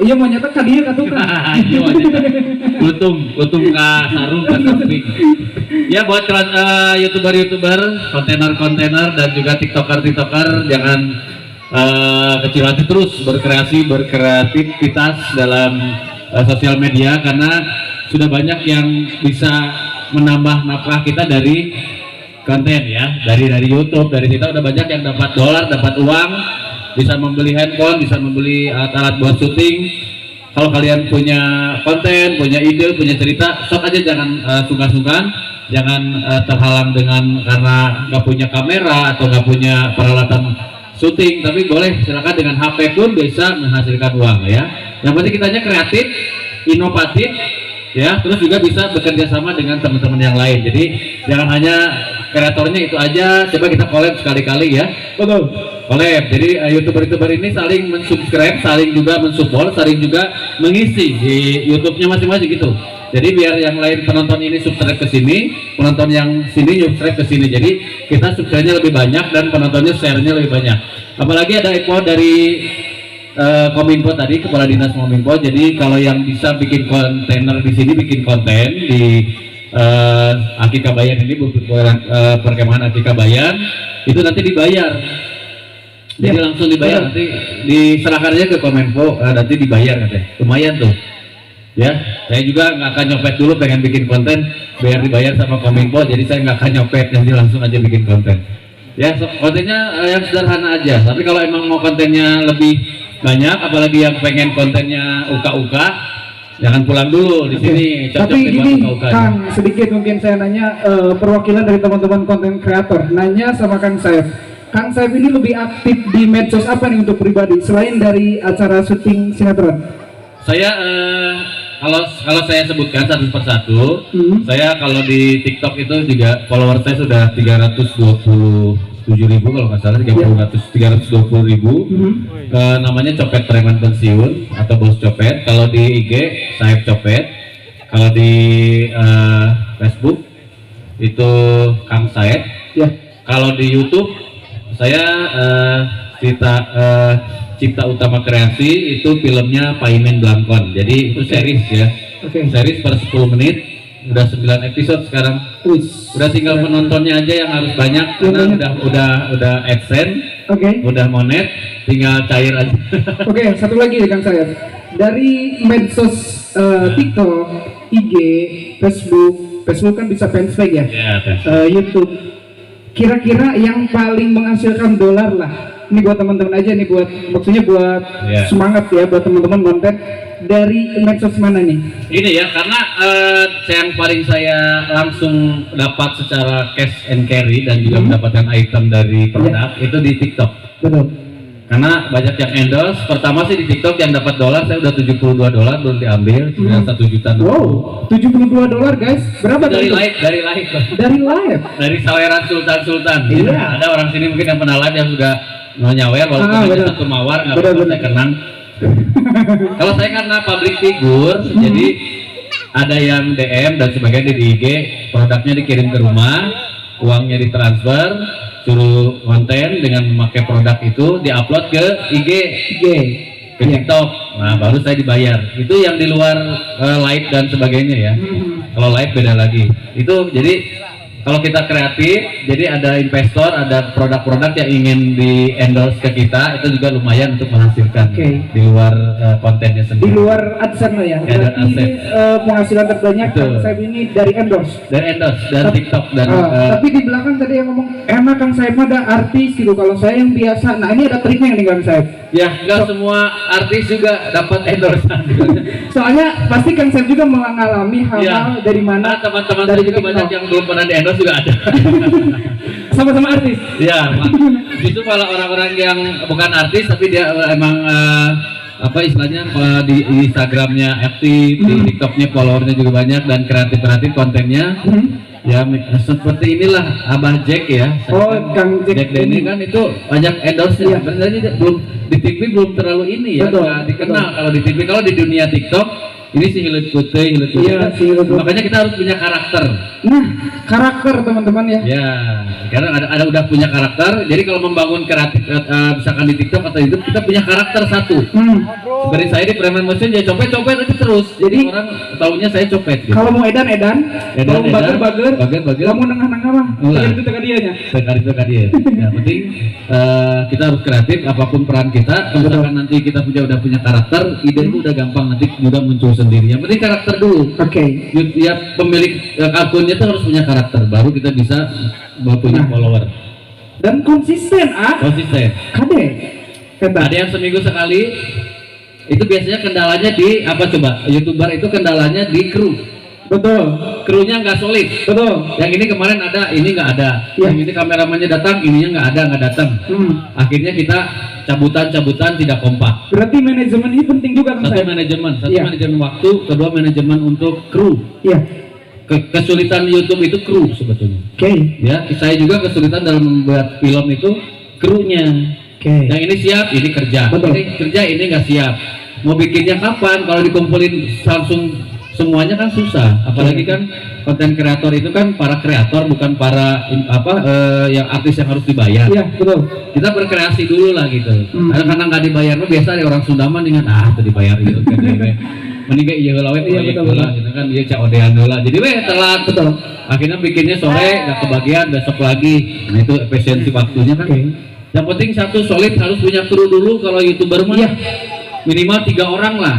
Iya mau nyetak kadieu katukan. Iya utung ka sarung ka samping. Ya buat youtuber kontainer dan juga tiktoker jangan kecil hati, terus berkreativitas dalam sosial media, karena sudah banyak yang bisa menambah nafkah kita dari konten ya, dari YouTube, dari kita udah banyak yang dapat dolar, dapat uang, bisa membeli handphone, bisa membeli alat buat syuting. Kalau kalian punya konten, punya ide, punya cerita, sok aja, jangan sungkan-sungkan, jangan terhalang dengan karena nggak punya kamera atau nggak punya peralatan syuting, tapi boleh silakan dengan HP pun bisa menghasilkan uang ya. Yang penting kitanya kreatif, inovatif ya, terus juga bisa bekerja sama dengan teman-teman yang lain. Jadi jangan hanya kreatornya itu aja, coba kita collab sekali-kali ya. Betul. Collab. Jadi youtuber ini saling mensubscribe, saling juga mensupport, saling juga mengisi di YouTube-nya masing-masing gitu. Jadi biar yang lain penonton ini subscribe ke sini, penonton yang sini subscribe ke sini. Jadi kita subscribe-nya lebih banyak dan penontonnya share-nya lebih banyak. Apalagi ada info dari Kominfo tadi, Kepala Dinas Kominfo. Jadi kalau yang bisa bikin kontainer di sini, bikin konten di Aki Kabayan ini, perkemahan Aki Kabayan, itu nanti dibayar. Jadi langsung dibayar, nanti diserahkan aja ke Kominfo, nanti dibayar katanya. Lumayan tuh. Ya, saya juga nggak akan nyopet dulu, pengen bikin konten biar dibayar sama Kominfo, jadi saya nggak akan nyopet, nanti langsung aja bikin konten. Ya, kontennya yang sederhana aja. Tapi kalau emang mau kontennya lebih banyak, apalagi yang pengen kontennya uka-uka, jangan pulang dulu di sini. Tapi ini Kang, sedikit mungkin saya nanya, perwakilan dari teman-teman konten kreator nanya sama Kang Saif. Kang Saif ini lebih aktif di medsos apa nih untuk pribadi selain dari acara syuting sinetron? Saya kalau saya sebutkan satu persatu, saya kalau di TikTok itu juga follower saya sudah 327.000 kalau nggak salah, 320.000. Namanya Copet Preman Pensiun atau Bos Copet. Kalau di IG Saif Copet. Kalau di Facebook itu Kang Saif. Ya. Kalau di YouTube saya Cipta Utama Kreasi, itu filmnya Paimen Blangkon. Jadi itu series ya. Series per 10 menit, udah 9 episode sekarang. Udah tinggal penontonnya aja yang harus banyak, karena udah AdSense, udah monet, tinggal cair aja. Satu lagi Kang Saif. Dari medsos TikTok, IG, Facebook kan bisa fanspage ya. YouTube. Kira-kira yang paling menghasilkan dolar lah, ini buat teman-teman aja nih, maksudnya buat semangat ya, buat teman-teman konten, dari medsos mana nih? Ini ya, karena yang paling saya langsung dapat secara cash and carry dan juga mendapatkan item dari produk itu di TikTok. Betul. Karena banyak yang endorse. Pertama sih di TikTok yang dapat dolar saya udah $72 belum diambil, sudah 1 juta. Wow, $72 guys. Berapa dari live? Dari saweran Sultan. Iya. Ada orang sini mungkin yang pernah live yang sudah nyawer, walaupun hanya satu mawar, nggak apa-apa, saya kenang. Kalau saya karena public figure, jadi ada yang DM dan sebagainya di IG, produknya dikirim ke rumah, uangnya ditransfer, suruh konten dengan memakai produk itu, diupload ke IG, ke TikTok. Nah, baru saya dibayar. Itu yang di luar live dan sebagainya ya. Kalau live beda lagi. Itu jadi kalau kita kreatif, jadi ada investor, ada produk-produk yang ingin di endorse ke kita, itu juga lumayan untuk menghasilkan di luar kontennya sendiri. Di luar AdSense ya. Berarti ini penghasilan terbanyak Kang Saif ini dari endorse. Dan TikTok dan. Tapi di belakang tadi yang ngomong enak Kang Saif ada artis gitu. Kalau saya yang biasa, nah ini ada triknya nih Kang Saif. Ya, nggak semua artis juga dapat endorse. Soalnya pasti Kang Saif juga mengalami hal-hal dari mana. Teman-teman dari juga banyak yang belum pernah di endorse juga ada. Sama-sama artis. Ya, itu kalau orang-orang yang bukan artis tapi dia emang apa istilahnya di Instagramnya aktif, di TikToknya followernya juga banyak dan kreatif kontennya. Ya seperti inilah Abah Jack ya. Kang Jack Denny kan itu banyak endorse ya. Sebenarnya belum di TV belum terlalu ini ya, nggak dikenal kalau di TV. Kalau di dunia TikTok Ini si hilut putih. Iya, si hilut putih. Makanya kita harus punya karakter. Nah, karakter teman-teman ya. Ya, karena ada udah punya karakter. Jadi kalau membangun kreatif, misalkan di TikTok atau YouTube, kita punya karakter satu. Seperti saya di preman mesin, ya copet itu terus. Jadi orang tahunya saya copet. Gitu. Kalau mau edan, kalau mau bager, kalau mau nengah-nengah mah, itu teka dianya. Teka dia. Yang penting kita harus kreatif. Apapun peran kita, kalau misalkan nanti kita udah punya karakter, ide itu udah gampang nanti mudah muncul sendiri. Yang penting karakter dulu. Oke. Ya pemilik akunnya itu harus punya karakter, baru kita bisa punya follower. Dan konsisten, Konsisten. Ada yang seminggu sekali. Itu biasanya kendalanya di apa coba? YouTuber itu kendalanya di kru. Betul. Krunya nggak solid. Betul. Yang ini kemarin ada, ini nggak ada. Ya. Yang ini kameramannya datang, ininya nggak datang. Akhirnya kita cabutan tidak kompak. Berarti manajemen ini penting juga kan? Satu manajemen waktu, kedua manajemen untuk kru. Iya. Kesulitan YouTube itu kru sebetulnya. Oke. Ya, saya juga kesulitan dalam membuat film itu krunya. Yang ini siap, ini kerja. Betul. Ini kerja, ini nggak siap. Mau bikinnya kapan? Kalau dikumpulin langsung semuanya kan susah. Apalagi kan konten kreator itu kan para kreator, bukan para yang artis yang harus dibayar. Iya, betul. Kita berkreasi dulu lah gitu. Karena nggak dibayar, biasa ada orang Sundaman dengan itu dibayar gitu. Mending kayak iya lawe proyek lah, gitu kan dia caodean lah. Jadi telat. Betul. Akhirnya bikinnya sore, nggak kebagian, besok lagi. Nah itu efisiensi waktunya kan. Yang penting satu solid, harus punya kru dulu. Kalau YouTuber mah minimal 3 orang lah.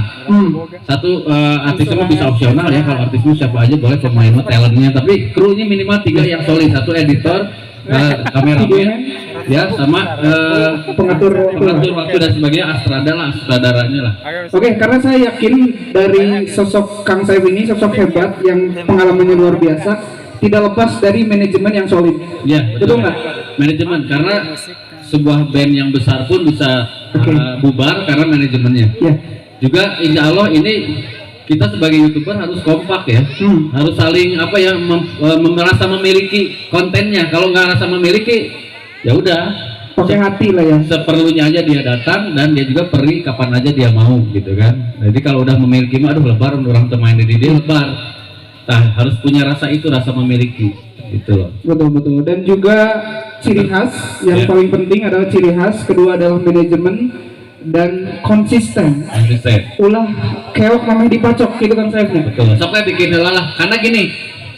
Satu artisnya mah bisa opsional ya, kalau artisnya siapa aja boleh, pemain talentnya, tapi krunya minimal 3 yang solid. Satu editor, kameramen, ya sama pengatur waktu dan sebagainya, sutradaranya lah. Oke, karena saya yakin dari sosok Kang Saif ini sosok hebat yang pengalamannya luar biasa, tidak lepas dari manajemen yang solid. Ya, betul nggak? Manajemen, karena sebuah band yang besar pun bisa bubar karena manajemennya. Juga insya Allah ini kita sebagai YouTuber harus kompak ya, harus saling merasa memiliki kontennya. Kalau nggak rasa memiliki, ya udah pakai hati lah ya. Seperlunya aja dia datang, dan dia juga pergi kapan aja dia mau gitu kan. Jadi kalau udah memiliki, aduh lebar orang teman di dia lebar. Nah harus punya rasa itu, rasa memiliki gitu loh. Betul. Dan juga ciri khas yang paling penting adalah ciri khas, kedua adalah manajemen dan konsisten. Ulah keok namanya dipacok gitu kan saya. Betul. Sampai bikin lah. Karena gini,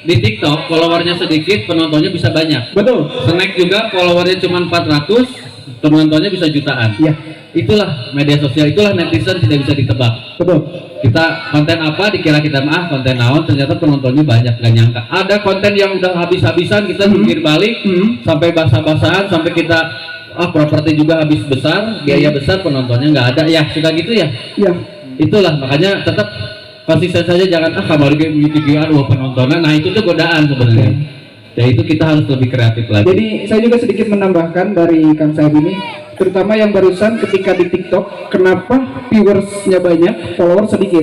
di TikTok followernya sedikit, penontonnya bisa banyak. Betul. Snack juga followernya cuma 400, penontonnya bisa jutaan. Iya. Itulah media sosial, itulah netizen tidak bisa ditebak. Betul. Kita konten apa dikira kita konten naon, ternyata penontonnya banyak, gak nyangka. Ada konten yang udah habis-habisan kita jungkir balik sampai basah-basahan, sampai kita properti juga habis besar, biaya besar, penontonnya nggak ada. Ya sudah gitu ya. Iya. Itulah makanya tetap konsisten saja, jangan kabar gitu-gituan penontonnya. Nah itu tuh godaan sebenarnya. Ya itu kita harus lebih kreatif lagi. Jadi saya juga sedikit menambahkan dari Kang Saib ini, terutama yang barusan ketika di TikTok, kenapa viewersnya banyak, follower sedikit?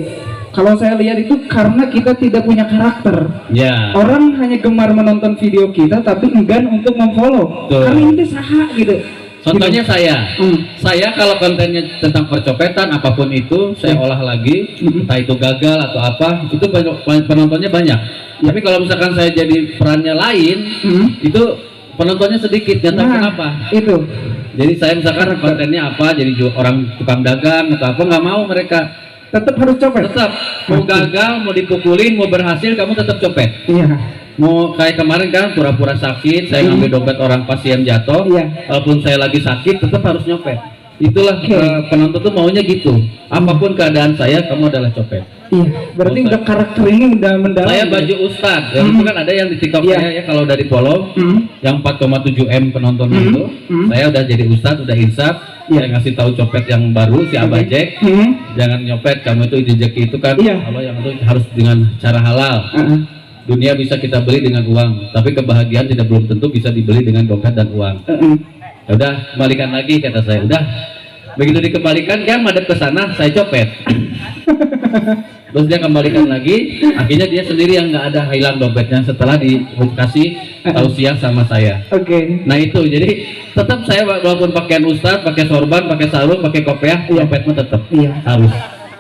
Kalau saya lihat itu karena kita tidak punya karakter. Ya. Orang hanya gemar menonton video kita, tapi enggan untuk memfollow. Karena ini saha gitu. Contohnya saya kalau kontennya tentang percopetan apapun itu, saya olah lagi, entah itu gagal atau apa, itu penontonnya banyak. Tapi kalau misalkan saya jadi perannya lain, itu penontonnya sedikit. Nggak tahu kenapa. Itu. Jadi saya misalkan kontennya apa, jadi orang tukang dagang atau apa, nggak mau mereka. Tetap harus copet. Tetap. Mau gagal, mau dipukulin, mau berhasil, kamu tetap copet. Iya. Mau kayak kemarin kan pura-pura sakit, saya ngambil dompet orang pasien jatuh, walaupun saya lagi sakit tetap harus nyopet. Itulah penonton tuh maunya gitu. Apapun keadaan saya, kamu adalah copet. Iya. Berarti udah karakter ini udah mendalam. Saya baju ustad. Itu kan ada yang di TikTok saya ya, kalau udah di follow, yang 4,7 M penontonnya itu, saya udah jadi ustad, udah insaf. Saya ngasih tahu copet yang baru si Abah Jack, jangan nyopet, kamu itu rezeki itu kan, kalau yang itu harus dengan cara halal. Dunia bisa kita beli dengan uang, tapi kebahagiaan tidak belum tentu bisa dibeli dengan dompet dan uang. Ya udah, kembalikan lagi kata saya. Udah, begitu dikembalikan dia madep ke sana, saya copet. Terus dia kembalikan lagi, akhirnya dia sendiri yang nggak ada, hilang dompetnya setelah dikasih tausiah sama saya. Nah itu, jadi tetap saya walaupun pakaian ustadz, pakai sorban, pakai sarung, pakai kopiah, dompetnya tetap harus.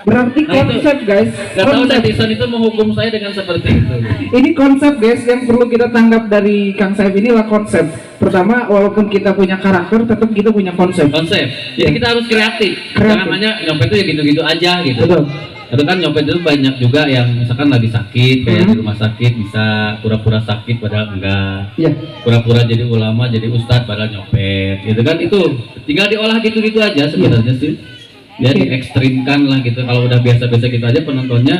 Berarti Nah, itu- konsep guys, Gak tahu konsep. netizen itu menghukum saya dengan seperti itu. Ini konsep guys yang perlu kita tanggap dari Kang Saif, inilah konsep. Pertama, walaupun kita punya karakter, tetap kita punya konsep. Konsep. Jadi Ya. kita harus kreatif. Kreatif. Jangan hanya nyopet itu ya gitu-gitu aja gitu. Betul. Itu kan nyopet itu banyak juga yang misalkan lagi sakit, kayak Mhm. di rumah sakit bisa pura-pura sakit padahal enggak. Ya, Pura-pura jadi ulama, jadi ustadz padahal nyopet. Gitu kan itu tinggal diolah gitu-gitu aja sebenarnya sih. Ya Oke. diekstrimkan lah gitu. Kalau udah biasa-biasa gitu aja penontonnya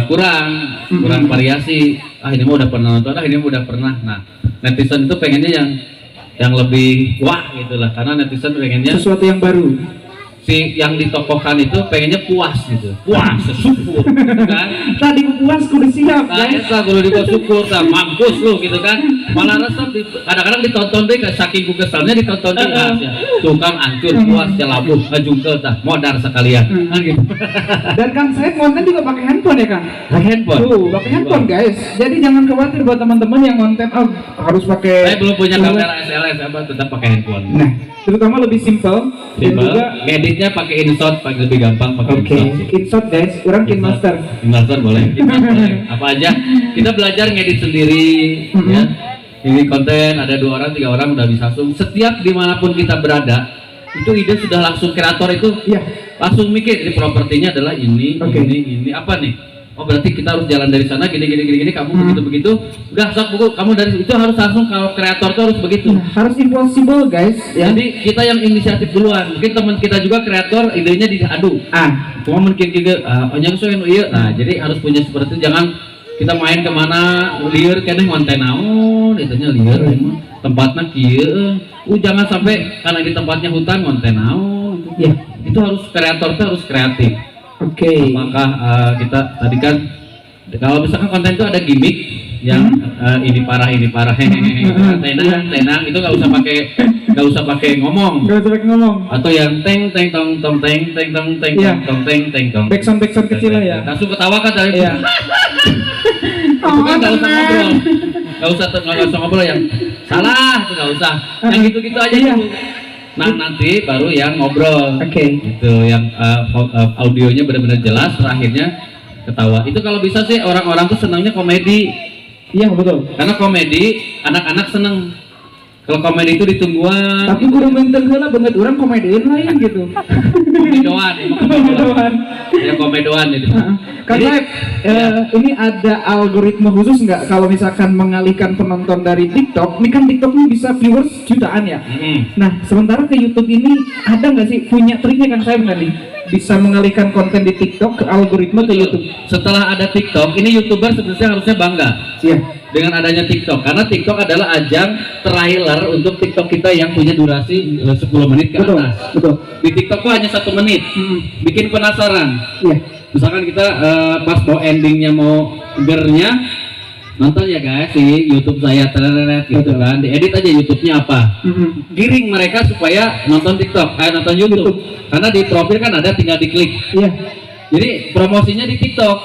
kurang variasi. Ini mah udah pernah nonton, ini mah udah pernah. Nah, netizen itu pengennya yang lebih wah gitulah, karena netizen pengennya sesuatu yang baru. si yang ditokohkan itu pengennya puas gitu, puas, syukur, gitu kan? Tadi puas kudu siap Nah, guys. eta kudu dibawa syukur, tah mampus lu gitu kan? Malah resep kadang-kadang ditonton deh, saking ku keselnya ditonton deh, tuh kan hancur, puas, celabuh, ngajungkel tah, modar sekalian, kan gitu. Dan Kang Saif konten juga pakai handphone ya Kang? Pakai handphone. Pakai handphone guys. Jadi jangan khawatir buat teman-teman yang konten harus pakai. Saya belum punya kamera SLS, tetap pakai handphone. Nah, terutama lebih simple dan Simpel, juga editnya pakai InShot, pakai lebih gampang pakai oke. InShot. InShot guys, orang KineMaster. KineMaster boleh, boleh. Apa aja kita belajar ngedit sendiri, ya. Ini konten ada 2 orang, 3 orang udah bisa langsung. Setiap dimanapun kita berada, itu ide sudah langsung kreator itu Iya. langsung mikir. Ini propertinya adalah ini, Oke. ini apa nih? Oh berarti kita harus jalan dari sana, gini, kamu begitu. Udah sok buku, kamu dari itu harus langsung, kalau kreator tuh harus begitu. Nah, harus impossible guys ya. Jadi kita yang inisiatif duluan. Mungkin teman kita juga kreator, idenya diadu. Cuma mungkin juga nah jadi harus punya seperti itu. Jangan kita main kemana liar keneh konten naon itunya liar emang tempatnya kieu. Jangan sampai karena di tempatnya hutan konten naon. Ya. Itu harus kreator tuh harus kreatif. Oke. Maka kita tadi kan kalau misalkan konten itu ada gimmick yang ini parah hehehe tenang itu nggak usah pakai ngomong. Gak usah pakai ngomong. Atau yang teng teng tong tong teng teng tong teng Iya. tong teng teng tong. Backsound kecil lah ya. Langsung ketawa kan dari Iya. itu kan nggak usah ngobrol, nggak usah ngobrol yang salah itu nggak usah. Yang gitu-gitu aja Iya. dulu. Nah nanti baru yang ngobrol. Oke. Itu yang audionya benar-benar jelas, terakhirnya ketawa. Itu kalau bisa sih orang-orang tuh senangnya komedi. Iya betul. Karena komedi anak-anak seneng. Kalau komedi itu ditungguan. Tapi kudu benteng heula banget orang komedian lain gitu. Komedoan, emang Komedoan. Ya komedoan itu. Karena ini ada algoritma khusus nggak kalau misalkan mengalihkan penonton dari TikTok? Ini kan TikTok ini bisa viewers jutaan ya. Nah, sementara ke YouTube ini ada nggak sih punya triknya kan saya nggak nih? Bisa mengalihkan konten di TikTok ke algoritma ke YouTube. Setelah ada TikTok, ini YouTuber sebenarnya harusnya bangga Iya. dengan adanya TikTok, karena TikTok adalah ajang trailer untuk TikTok kita yang punya durasi 10 menit ke Betul, atas. betul. Di TikTok tuh hanya 1 menit, bikin penasaran. Iya. Misalkan kita pas mau endingnya mau gernya, nonton ya guys di YouTube saya tereret gitu Betul. kan, diedit aja YouTube-nya apa, giring mereka supaya nonton TikTok, nonton YouTube. Karena di profil kan ada, tinggal diklik. Iya. Jadi promosinya di TikTok,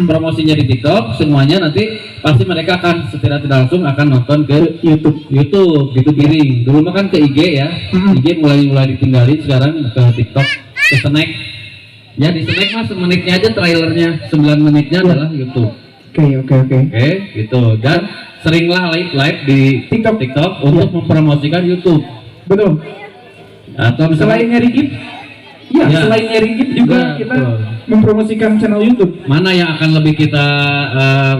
promosinya di TikTok, semuanya nanti pasti mereka akan secara tidak langsung akan nonton ke YouTube gitu giring. Dulu mah kan ke IG ya, IG mulai ditinggalin, sekarang ke TikTok, ke Snack. Ya di Snack mas semenitnya aja trailernya, 9 menitnya adalah YouTube. Oke. Gitu. Dan seringlah live di TikTok untuk mempromosikan YouTube. Betul. Atau Selain misalnya nyari gift, ya, Ya. selain nyari gift juga Ya, kita betul. mempromosikan channel YouTube. mana yang akan lebih kita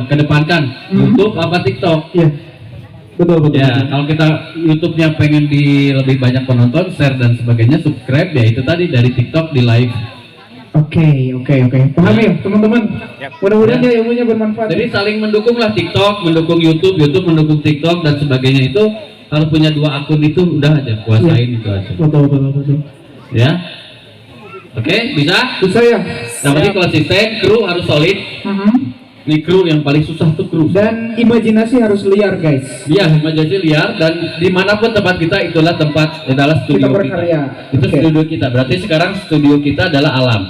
kedepankan, YouTube apa TikTok? Iya. Betul. Ya, kalau kita YouTube-nya pengen di lebih banyak penonton, share dan sebagainya, subscribe ya itu tadi dari TikTok di live. Oke. Paham ya, teman-teman? Mudah-mudahan Ya. ya ilmunya bermanfaat. Jadi saling mendukung lah, TikTok mendukung YouTube, YouTube mendukung TikTok dan sebagainya. Itu harus punya 2 akun, itu udah aja kuasain itu aja. Betul. Ya. Oke, bisa? Bisa ya. Yang penting konsisten, kru harus solid. Ini kru yang paling susah tuh kru. Dan imajinasi harus liar, guys. Iya, imajinasi liar, dan dimanapun tempat kita itulah tempat adalah studio Kita berkarya. Itu Oke. studio kita. Berarti sekarang studio kita adalah alam.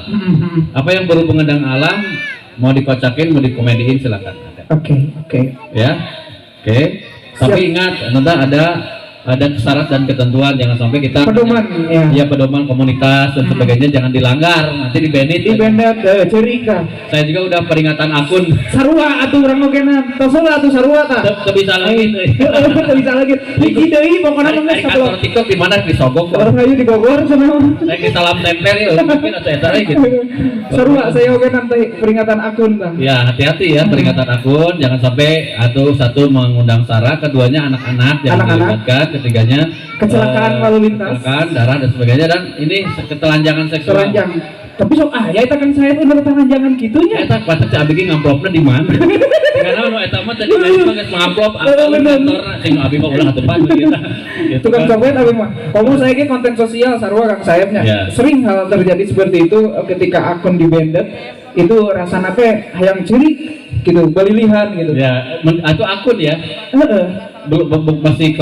Apa yang berhubungan dengan alam, mau dikocakin, mau dikomediin silakan. Oke. Ya, oke. Tapi ingat, nanti ada dan syarat dan ketentuan, jangan sampai kita pedoman ya pedoman komunitas dan sebagainya jangan dilanggar, nanti di banned cerika. Saya juga udah peringatan akun sarua atuh urang ogenan tosola atuh sarua tah teu bisa lagi teu bisa lagi hiji deui pokona mah geus kantor TikTok di mana di Sogok ayo di Bogor cenah di salam tempel ya mungkin atau eta gitu sarua saya ogenan teh peringatan akun tah ya, hati-hati ya peringatan akun, jangan sampai satu mengundang sara, keduanya anak-anak jangan dilibatkan, ketiganya kecelakaan lalu lintas, kecelakaan darah dan sebagainya, dan ini ketelanjangan seksual. Telanjang. Tapi sok ya eta kan saya tuh udah telanjangan gitunya. Eta patut si abi ngamplopna di mana? Karena nu eta mah tadi geus ngamplop kantor sing abi mah ulah atuh pan gitu. Tukang copet abi mah. Komo saya ge konten sosial sarua Kang Sayapnya. Sering hal terjadi seperti itu ketika akun di banned itu rasana teh hayang cirik gitu, balilihan gitu. Ya, atau akun ya. Masih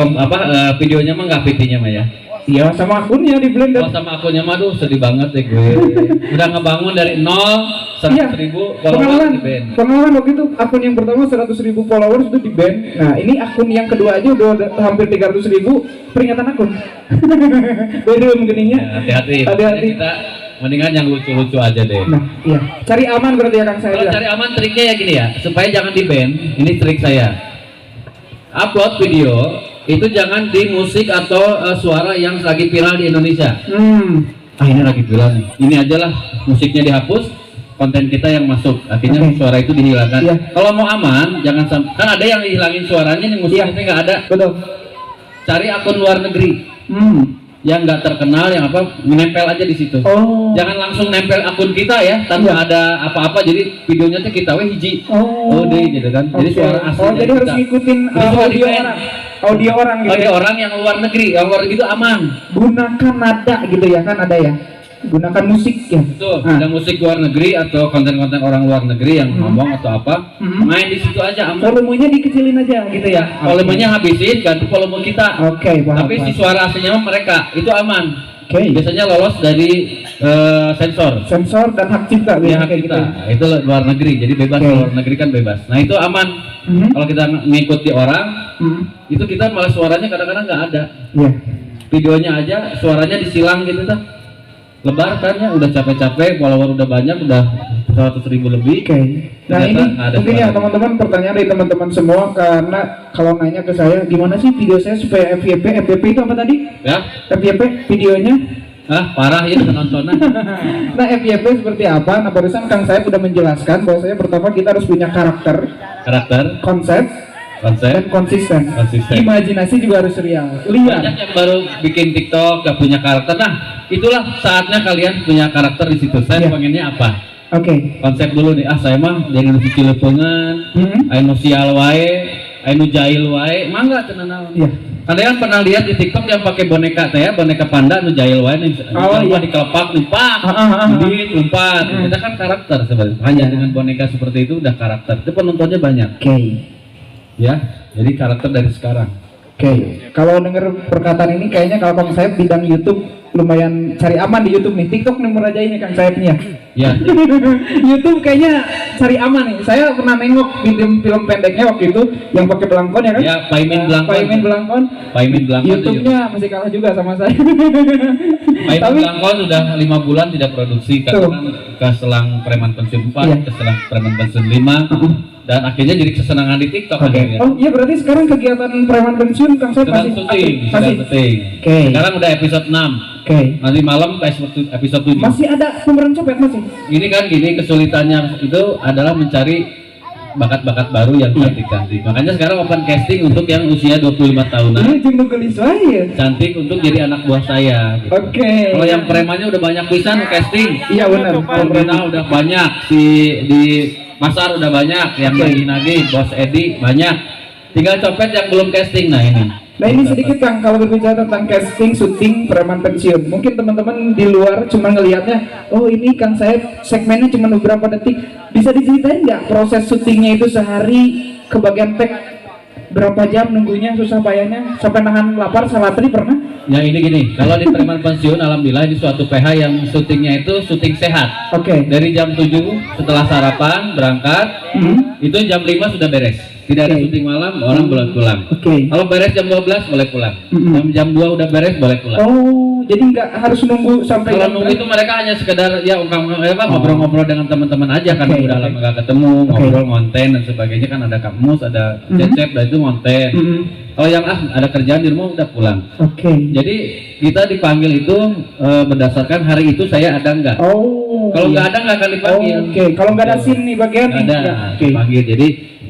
videonya mah enggak VT-nya mah ya. Iya, sama akunnya di blend. Oh, sama akunnya mah aduh sedih banget deh gue. Udah ngebangun dari 0 100.000 followers di band. Pengalaman waktu itu akun yang pertama 100.000 followers itu di band. Nah, ini akun yang kedua aja udah hampir 300.000 peringatan akun. Belum geningnya. Hati-hati. Kita mendingan yang lucu-lucu aja deh. Nah, iya. Cari aman berarti ya Kang saya. Kalau cari aman triknya ya gini ya, supaya jangan di band. Ini trik saya. Upload video itu jangan di musik atau suara yang lagi viral di Indonesia. Ini lagi viral nih. Ini aja lah musiknya dihapus, konten kita yang masuk. Akhirnya suara itu dihilangkan. Yeah. Kalau mau aman, jangan sampai kan ada yang dihilangin suaranya nih musiknya nggak ada. Betul. Cari akun luar negeri. Yang nggak terkenal, yang menempel aja di situ. Jangan langsung nempel akun kita ya tanpa ada apa-apa, jadi videonya tuh kita hiji deh gitu kan. Jadi suara aslinya jadi harus ngikutin audio orang gitu. Audio orang yang luar negeri, yang luar gitu aman. Gunakan nada gitu ya kan, ada ya. Gunakan musik ya. Betul, ada musik luar negeri atau konten-konten orang luar negeri yang ngomong atau apa, main di situ aja aman. Volumenya dikecilin aja gitu ya. Volumenya habisin, ganti volume kita. Tapi si suara aslinya mereka itu aman. Biasanya lolos dari sensor dan hak cipta ya, hak cipta. Itu luar negeri, jadi bebas. Luar negeri kan bebas. Nah itu aman. Kalau kita ngikuti orang, itu kita malah suaranya kadang-kadang nggak ada. Videonya aja suaranya disilang gitu tuh. Lebar kan ya, udah capek-capek, follower udah banyak, udah 100.000 lebih. Nah ini mungkin ya teman-teman, pertanyaan dari teman-teman semua, karena kalau nanya ke saya gimana sih video saya supaya FYP itu apa tadi? Ya, FYP videonya parah ya penontonnya. Nah FYP seperti apa? Nah barusan Kang saya udah menjelaskan bahwa saya pertama kita harus punya karakter, konsep dan konsisten. Imajinasi juga harus real. Banyak yang baru bikin TikTok gak punya karakter. Nah itulah saatnya kalian punya karakter di situ. Saya pengennya apa? Konsep dulu nih. Saya mah jangan lucu cilepungan, anu sial wae, anu jahil wae, mangga tenan. Kalian pernah lihat di TikTok yang pakai boneka boneka panda anu jahil wae nih. Dikelepak, numpak, lumpat. Itu kan karakter sebenarnya. Hanya dengan boneka seperti itu udah karakter. Itu penontonnya banyak. Ya, jadi karakter dari sekarang. Kalau denger perkataan ini kayaknya kalau Kang Sayap bidang YouTube lumayan cari aman di YouTube nih. TikTok nih merajai nih Kang Sayap nih ya. YouTube kayaknya cari aman nih. Saya pernah nengok film pendeknya waktu itu yang pakai belangkon ya kan? Ya, Paimin Belangkon. YouTube-nya masih kalah juga sama saya. Paimin Belangkon sudah 5 bulan tidak produksi karena keselang preman pensiun 4, keselang preman pensiun 5. Dan akhirnya jadi kesenangan di TikTok. Oh iya, berarti sekarang kegiatan preman pensiun Kang Sayap masih syuting. Sekarang udah episode 6. Nanti malam episode 7. Masih ada pemeran copet masih? Ini kan gini, kesulitannya itu adalah mencari bakat-bakat baru yang cantik-cantik. Makanya sekarang open casting untuk yang usia 25 tahunan. Cantik untuk jadi anak buah saya. Kalau yang premannya udah banyak pisan casting. Iya benar. Pemerintah udah banyak di Masar udah banyak, yang nagih Bos Edi banyak. Tinggal copet yang belum casting. Nah ini sedikit Kang, kalau berbicara tentang casting, syuting preman pensiun. Mungkin teman-teman di luar cuma ngelihatnya, oh ini Kang saya segmennya cuma beberapa detik. Bisa diceritain nggak proses syutingnya itu sehari, ke bagian tag berapa jam nunggunya, susah payahnya, sampai nahan lapar salatri pernah? Ya ini gini, kalau di preman pensiun alhamdulillah di suatu PH yang syutingnya itu syuting sehat. Dari jam 7 setelah sarapan berangkat, itu jam 5 sudah beres. Tidak ada syuting malam, orang boleh pulang. Kalau beres jam 12 boleh pulang. Jam 2 udah beres boleh pulang. Oh, jadi nggak harus nunggu sampai kalau nunggu itu mereka hanya sekedar ya ngobrol-ngobrol dengan teman-teman aja kan udah lama gak ketemu, ngobrol konten dan sebagainya kan ada kamus, ada cecep, dan itu konten. Kalau yang ada kerjaan di rumah udah pulang. Jadi kita dipanggil itu berdasarkan hari itu saya ada nggak. Kalau nggak ada nggak akan dipanggil. Kalau nggak ada scene nih bagian ada dipanggil. Jadi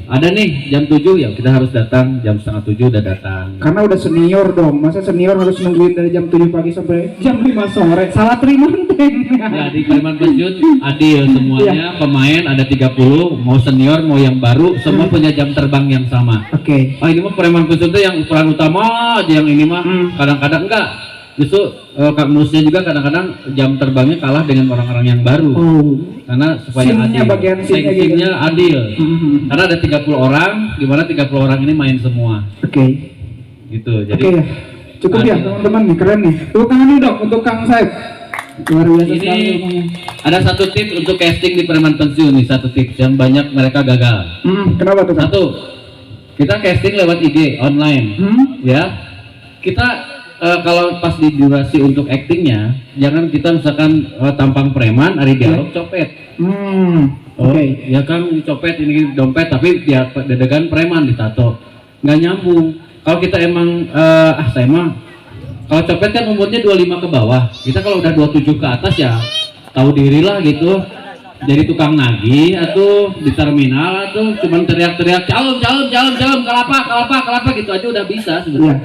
ada nih jam 7 ya kita harus datang, jam setengah 7 udah datang. Karena udah senior dong, masa senior harus nungguin dari jam 7 pagi sampai jam 5 sore. Salah terima nih. Ya di Kalimantan Pensiun adil semuanya, pemain ada 30, mau senior mau yang baru semua punya jam terbang yang sama. Oh ini mah Kalimantan Pensiun tuh yang ukuran utama aja, yang ini mah kadang-kadang enggak. Justru Kak Musnya juga kadang-kadang jam terbangnya kalah dengan orang-orang yang baru. Karena supaya adil. Scene-nya adil. Karena ada 30 orang, di mana 30 orang ini main semua. Gitu. Jadi cukup adil. Ya teman-teman nih, keren nih. Tepuk tangan nih dok untuk Kang Saib. Luar biasa ini sekali. Ada satu tips untuk casting di Kalimantan Pensiun nih, satu tips yang banyak mereka gagal. Kenapa tuh? Satu, kita casting lewat IG online. Ya. Kita kalau pas di durasi untuk aktingnya, jangan kita misalkan tampang preman, hari dialog copet. Ya kan copet ini dompet, tapi ya dedegan preman ditato, nggak nyambung. Kalau kita emang saya mah kalau copet kan umurnya 25 ke bawah, kita kalau udah 27 ke atas ya tahu diri lah gitu. Jadi tukang nagih atau di terminal atau cuman teriak-teriak calon kelapa gitu aja udah bisa sebenarnya.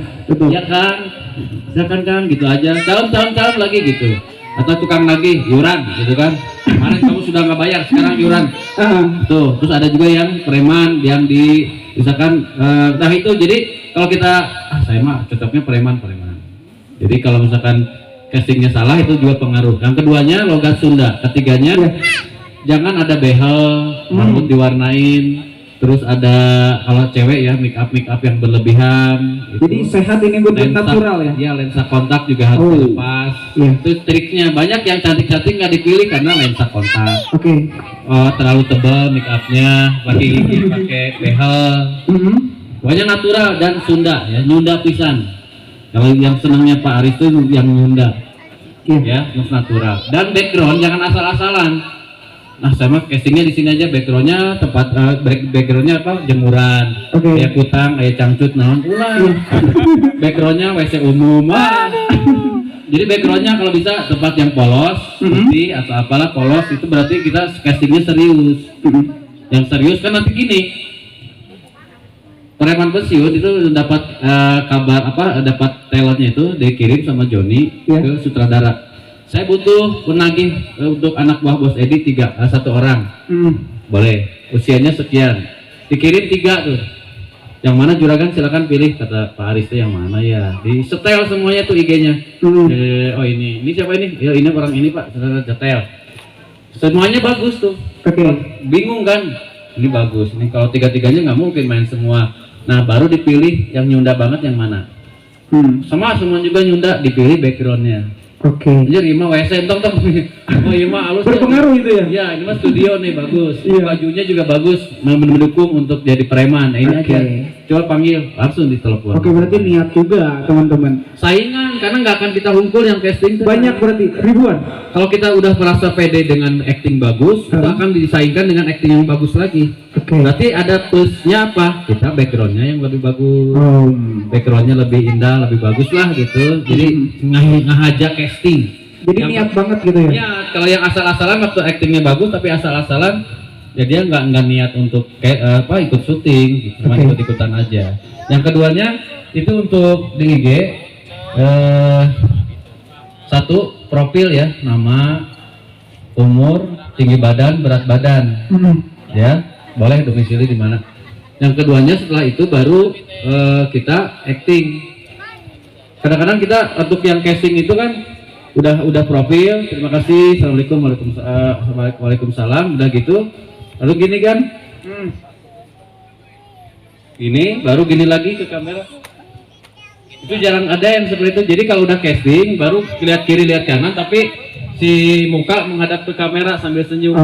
Ya kan, kan gitu aja calon lagi gitu. Atau tukang nagih iuran gitu kan. Kemarin kamu sudah nggak bayar, sekarang iuran. Tuh, terus ada juga yang preman yang misalkan nah itu. Jadi kalau kita saya mah cocoknya preman. Jadi kalau misalkan castingnya salah itu juga pengaruh. Yang keduanya logat Sunda, ketiganya jangan ada behel, rambut diwarnain, terus ada kalau cewek ya make up yang berlebihan. Jadi sehat ini buat natural ya? Ya lensa kontak juga harus dilepas. Itu triknya. Banyak yang cantik-cantik nggak dipilih karena lensa kontak. Terlalu tebal make upnya, laki pakai behel. Pokoknya natural dan Sunda ya, Nyunda pisan. Kalau yang senangnya Pak Aris itu yang Nyunda, ya harus natural. Dan background jangan asal-asalan. Nah, sama castingnya di sini aja, backgroundnya tempat backgroundnya apa, jemuran, kayak kutang, kayak cangcut, naon pulang. Backgroundnya WC umum. Jadi backgroundnya kalau bisa tempat yang polos, putih atau apalah polos, itu berarti kita castingnya serius. Yang serius kan nanti gini, Kalimantan Pensiun itu dapat kabar dapat talentnya itu dikirim sama Joni ke sutradara. Saya butuh penagih untuk anak buah Bos Edi 1 orang. Boleh, usianya sekian. Dikirim 3 tuh. Yang mana juragan silakan pilih, kata Pak Aris, yang mana ya. Di setel semuanya tuh IG-nya. Oh ini siapa ini? Ya ini orang ini Pak, setel. Semuanya bagus tuh. Bingung kan? Ini bagus. Ini kalau 3-3-nya nggak mungkin main semua. Nah baru dipilih yang nyunda banget yang mana. Sama semua juga nyunda, dipilih backgroundnya. Jadi mah WC tong. Oh iya mah halus. Berpengaruh itu ya? Ya, ini mah studio nih bagus. Bajunya juga bagus, mendukung untuk jadi preman. Nah, ini aja. Coba panggil, langsung ditelepon. Berarti niat juga teman-teman. Saingan, karena nggak akan kita hunkul yang casting. Banyak berarti, ribuan. Kalau kita udah merasa pede dengan acting bagus, kita akan disaingkan dengan acting yang bagus lagi. Berarti ada plusnya apa? Kita backgroundnya yang lebih bagus. Backgroundnya lebih indah, lebih bagus lah gitu. Jadi ngajak casting. Jadi yang niat banget gitu ya? Ya, kalau yang asal-asalan waktu actingnya bagus tapi asal-asalan, ya dia nggak niat untuk ikut syuting, gitu. Cuma ikut-ikutan aja. Yang keduanya itu untuk di IG, satu profil ya, nama, umur, tinggi badan, berat badan, ya boleh domisili di mana. Yang keduanya setelah itu baru kita acting. Kadang-kadang kita untuk yang casting itu kan udah profil, terima kasih, assalamualaikum, waalaikumsalam, udah gitu. Lalu gini kan, ini baru gini lagi ke kamera. Itu jarang ada yang seperti itu. Jadi kalau udah casting baru lihat kiri lihat kanan, tapi si muka menghadap ke kamera sambil senyum.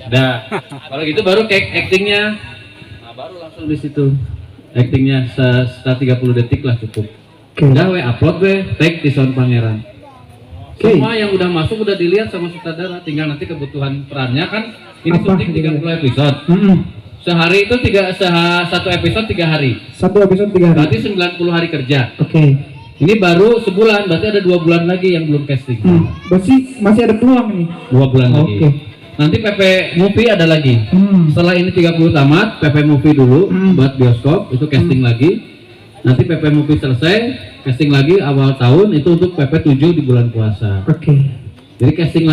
Nah, kalau gitu baru kayak actingnya. Nah, baru langsung langsung di situ. Actingnya sekitar 30 detik lah cukup. Oke. Udah upload tag di Sound Pangeran. Oke. Semua yang udah masuk udah dilihat sama sutradara, tinggal nanti kebutuhan perannya kan. Ini Apa syuting gitu? 30 episode. Sehari itu satu episode 3 hari. Satu episode 3 hari. Berarti 90 hari kerja. Oke. Ini baru sebulan, berarti ada 2 bulan lagi yang belum casting. Berarti masih ada peluang nih. 2 bulan lagi. Oke. Nanti PP Movie ada lagi. Setelah ini 30 tamat, PP Movie dulu buat bioskop, itu casting lagi. Nanti PP Movie selesai, casting lagi awal tahun itu untuk PP 7 di bulan puasa. Oke. Jadi casting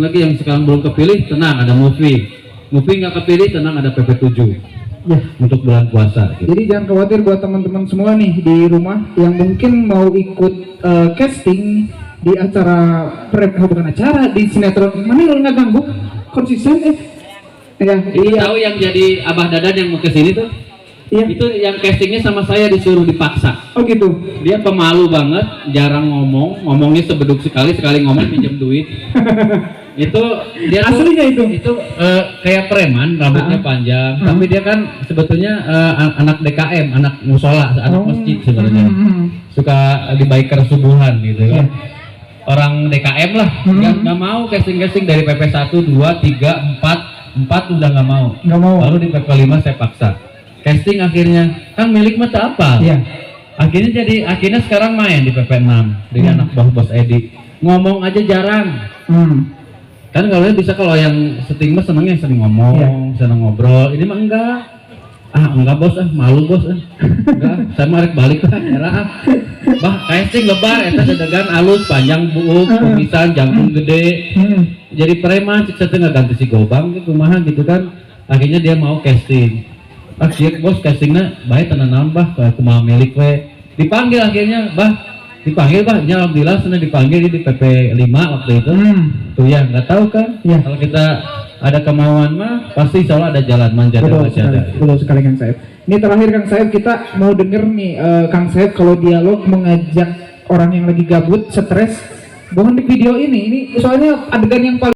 lagi yang sekarang belum kepilih, tenang ada movie. Movie nggak kepilih, tenang ada PP 7 Ya. untuk bulan puasa. Gitu. Jadi jangan khawatir buat teman-teman semua nih di rumah yang mungkin mau ikut casting di acara bukan acara di sinetron. Mana lo nggak ganggu? Konsisten ya. Itu tahu yang jadi Abah Dadan yang mau kesini tuh? Iya. Itu yang castingnya sama saya disuruh dipaksa. Oh gitu. Dia pemalu banget, jarang ngomongnya sebeduk sekali ngomong pinjam duit. Itu dia Aslinya itu kayak preman, rambutnya panjang, tapi dia kan sebetulnya anak DKM, anak musola, anak masjid sebenarnya. Suka di biker subuhan gitu kan. Orang DKM lah, nggak mau casting dari PP 1, 2, 3, 4 udah nggak mau. Baru di PP 5 saya paksa. Casting akhirnya, Kang milik mata apa? Iya. Akhirnya sekarang main di PP 6 dari anak bos Edi. Ngomong aja jarang. Kan kalau yang syuting mah senengnya sering ngomong, seneng ngobrol. Ini mah enggak. Enggak bos, malu bos. Enggak, saya mah rek balik lah, Bah, casting lebar eta sedegan alus, panjang buuk, kumisan, jangkung gede. Jadi preman cik saya ganti si gobang gitu kumaha gitu kan. Akhirnya dia mau casting. Siap bos castingnya baik tenan nambah ke kumaha milik we. Dipanggil akhirnya, dipanggil alhamdulillah sana dipanggil di PP 5 waktu itu. Tuh ya nggak tahu kan kalau kita ada kemauan mah pasti insya Allah ada jalan manjada. Betul sekali Kang Saib. Ini terakhir Kang Saib, kita mau denger nih Kang Saib kalau dialog mengajak orang yang lagi gabut, stres, bukan di video ini soalnya adegan yang paling